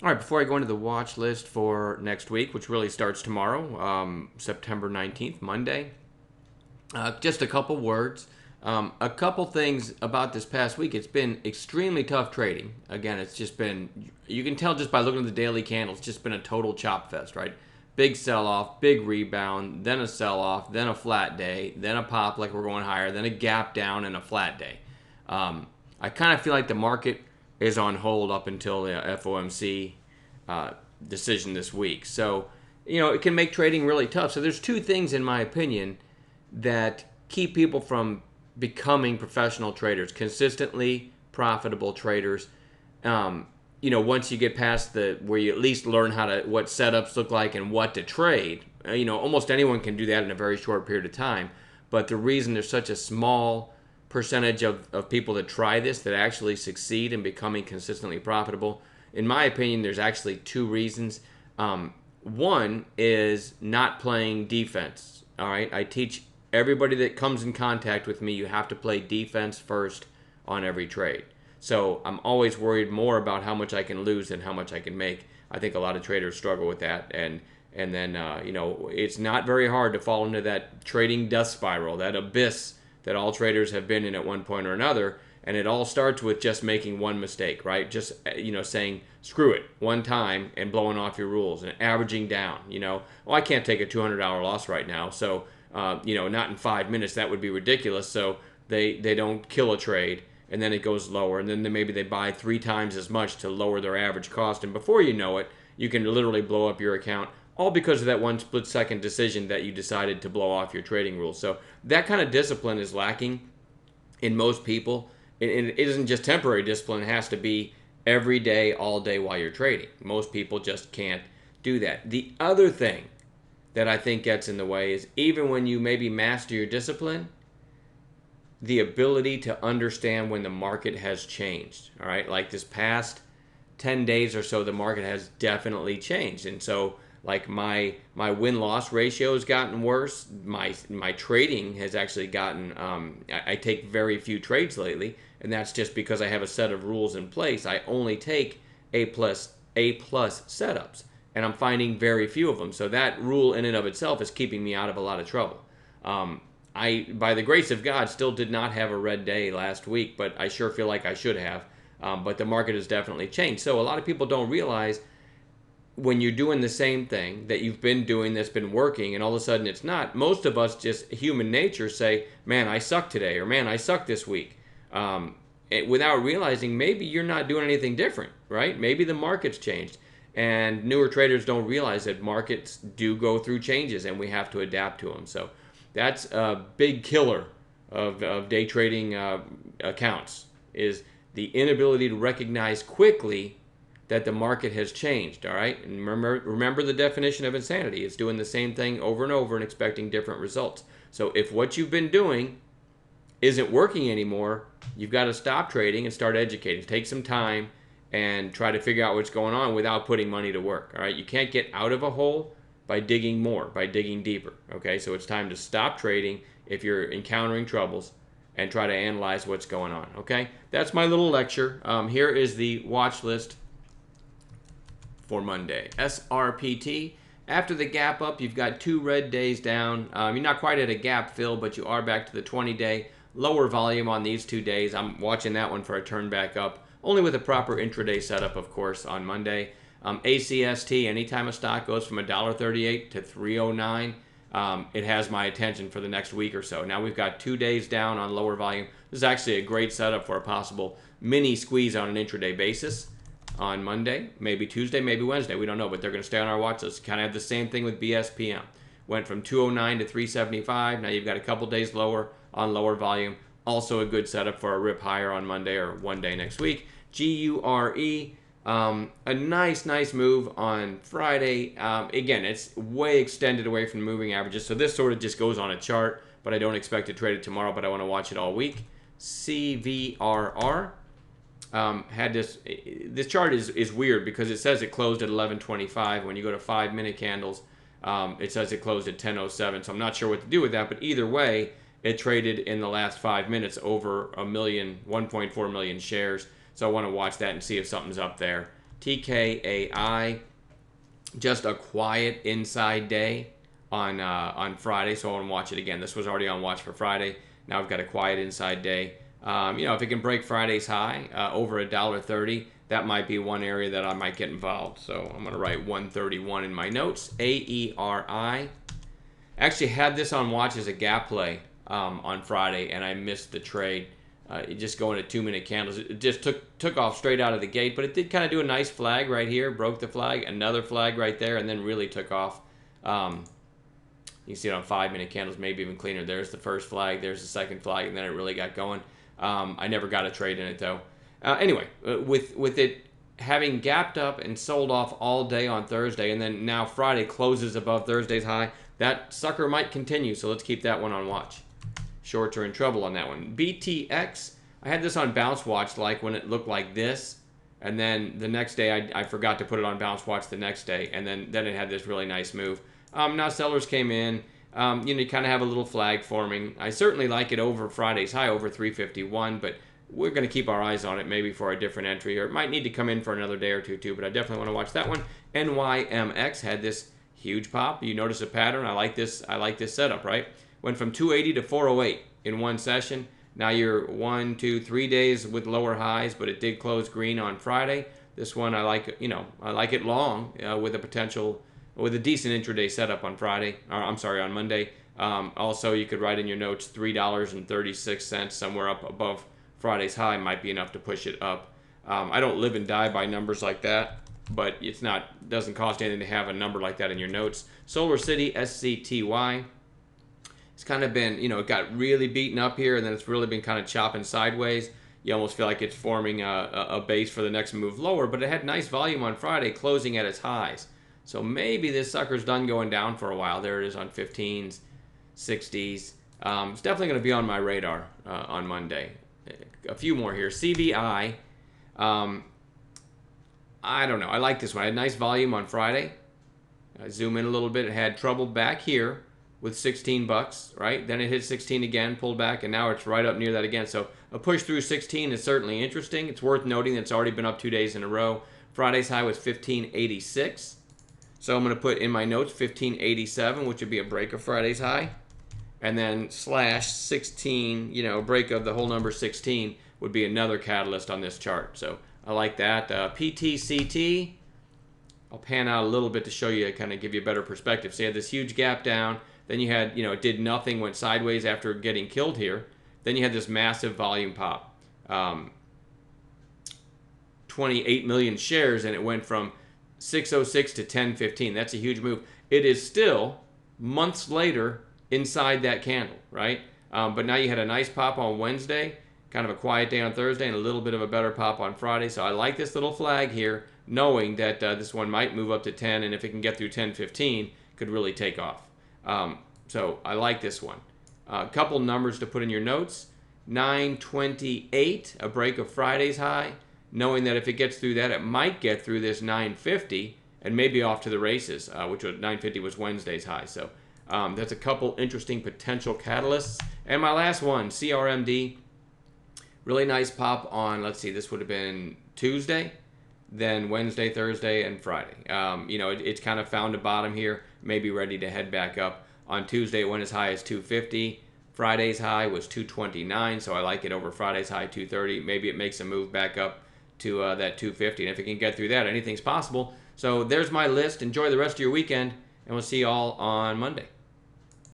All right, before I go into the watch list for next week, which really starts tomorrow, September 19th, Monday, just a couple words. A couple things about this past week. It's been extremely tough trading. Again, it's just been, you can tell just by looking at the daily candles, it's just been a total chop fest, right? Big sell off, big rebound, then a sell off, then a flat day, then a pop like we're going higher, then a gap down, and a flat day. I kind of feel like the market is on hold up until the FOMC decision this week. So, it can make trading really tough. So, there's two things, in my opinion, that keep people from becoming professional traders, consistently profitable traders. Once you get past the where you at least learn what setups look like and what to trade. Almost anyone can do that in a very short period of time. But the reason there's such a small percentage of people that try this that actually succeed in becoming consistently profitable, in my opinion, there's actually two reasons. One is not playing defense. All right, I teach everybody that comes in contact with me, you have to play defense first on every trade. So I'm always worried more about how much I can lose than how much I can make. I think a lot of traders struggle with that, and then it's not very hard to fall into that trading death spiral, that abyss that all traders have been in at one point or another. And it all starts with just making one mistake, right? Just saying screw it one time and blowing off your rules and averaging down. Well, I can't take a $200 loss right now, so not in 5 minutes. That would be ridiculous. So they don't kill a trade, and then it goes lower, and then maybe they buy 3 times as much to lower their average cost, and before you know it, you can literally blow up your account, all because of that one split-second decision that you decided to blow off your trading rules. So that kind of discipline is lacking in most people. It isn't just temporary discipline. It has to be every day, all day while you're trading. Most people just can't do that. The other thing that I think gets in the way is even when you maybe master your discipline, the ability to understand when the market has changed. All right, like this past 10 days or so, the market has definitely changed. And so like my win-loss ratio has gotten worse. My trading has actually gotten, I take very few trades lately, and that's just because I have a set of rules in place. I only take A plus setups, and I'm finding very few of them. So that rule in and of itself is keeping me out of a lot of trouble. I, by the grace of God, still did not have a red day last week, but I sure feel like I should have. But the market has definitely changed. So a lot of people don't realize when you're doing the same thing that you've been doing that's been working and all of a sudden it's not. Most of us, just human nature, say, man, I suck today, or man, I suck this week, without realizing maybe you're not doing anything different, right? Maybe the market's changed. And newer traders don't realize that markets do go through changes and we have to adapt to them. So that's a big killer of day trading accounts, is the inability to recognize quickly that the market has changed. All right, and remember the definition of insanity. It's doing the same thing over and over and expecting different results. So if what you've been doing isn't working anymore, you've got to stop trading and start educating. Take some time and try to figure out what's going on without putting money to work. All right, you can't get out of a hole by digging more, by digging deeper. Okay, so it's time to stop trading if you're encountering troubles and try to analyze what's going on. Okay, that's my little lecture. Here is the watch list for Monday. SRPT. After the gap up, you've got 2 red days down. You're not quite at a gap fill, but you are back to the 20-day. Lower volume on these 2 days. I'm watching that one for a turn back up, only with a proper intraday setup, of course, on Monday. ACST, anytime a stock goes from $1.38 to $3.09, it has my attention for the next week or so. Now we've got 2 days down on lower volume. This is actually a great setup for a possible mini squeeze on an intraday basis on Monday, maybe Tuesday, maybe Wednesday. We don't know, but they're going to stay on our watch list. Kind of have the same thing with BSPM. Went from 209 to 375. Now you've got a couple days lower on lower volume. Also a good setup for a rip higher on Monday or one day next week. GURE, a nice move on Friday. Again, it's way extended away from moving averages, so this sort of just goes on a chart, but I don't expect to trade it tomorrow, but I want to watch it all week. CVRR. Had this chart is weird because it says it closed at 11:25. When you go to 5-minute candles, it says it closed at 10:07. So I'm not sure what to do with that, but either way, it traded in the last 5 minutes over 1.4 million shares. So I want to watch that and see if something's up there. TKAI. Just a quiet inside day on Friday, so I want to watch it again. This was already on watch for Friday. Now I've got a quiet inside day. If it can break Friday's high over $1.30, that might be one area that I might get involved. So I'm going to write 131 in my notes. AERI. Actually had this on watch as a gap play on Friday, and I missed the trade. Just going at 2-minute candles. It just took off straight out of the gate, but it did kind of do a nice flag right here. Broke the flag, another flag right there, and then really took off. You see it on 5-minute candles, maybe even cleaner. There's the first flag, there's the second flag, and then it really got going. I never got a trade in it though. Anyway, with it having gapped up and sold off all day on Thursday, and then now Friday closes above Thursday's high, that sucker might continue. So let's keep that one on watch. Shorts are in trouble on that one. BTX, I had this on bounce watch like when it looked like this, and then the next day I forgot to put it on bounce watch the next day, and then it had this really nice move. Now sellers came in. You kind of have a little flag forming. I certainly like it over Friday's high, over 351, but we're going to keep our eyes on it maybe for a different entry, or it might need to come in for another day or two too, but I definitely want to watch that one. NYMX had this huge pop. You notice a pattern. I like this setup, right? Went from 280 to 408 in one session. Now you're 1, 2, 3 days with lower highs, but it did close green on Friday. This one I like, I like it long with a decent intraday setup on Friday. Or I'm sorry, on Monday. Also, you could write in your notes $3.36 somewhere up above Friday's high might be enough to push it up. I don't live and die by numbers like that, but doesn't cost anything to have a number like that in your notes. Solar City, SCTY. It's kind of been, it got really beaten up here, and then it's really been kind of chopping sideways. You almost feel like it's forming a base for the next move lower, but it had nice volume on Friday, closing at its highs. So maybe this sucker's done going down for a while. There it is on 15s, 60s. It's definitely going to be on my radar on Monday. A few more here. CBI. I don't know. I like this one. I had nice volume on Friday. I zoom in a little bit. It had trouble back here with 16 bucks, right? Then it hit 16 again, pulled back, and now it's right up near that again. So a push through 16 is certainly interesting. It's worth noting that it's already been up 2 days in a row. Friday's high was 1586. So I'm going to put in my notes 1587, which would be a break of Friday's high. And then slash 16, break of the whole number 16 would be another catalyst on this chart. So I like that. PTCT, I'll pan out a little bit to show you, kind of give you a better perspective. So you had this huge gap down. Then you had, it did nothing, went sideways after getting killed here. Then you had this massive volume pop. 28 million shares, and it went from 606 to 1015. That's a huge move. It is still months later inside that candle, right? But now you had a nice pop on Wednesday, kind of a quiet day on Thursday, and a little bit of a better pop on Friday. So I like this little flag here, knowing that this one might move up to 10, and if it can get through 1015, could really take off. So I like this one. A couple numbers to put in your notes. 928, a break of Friday's high, knowing that if it gets through that, it might get through this 950 and maybe off to the races, which was 950 was Wednesday's high. So that's a couple interesting potential catalysts. And my last one, CRMD, really nice pop on, let's see, this would have been Tuesday, then Wednesday, Thursday, and Friday. It's kind of found a bottom here, maybe ready to head back up. On Tuesday, it went as high as 250. Friday's high was 229, so I like it over Friday's high, 230. Maybe it makes a move back up to that 250, and if it can get through that, anything's possible. So there's my list. Enjoy the rest of your weekend, and we'll see you all on Monday.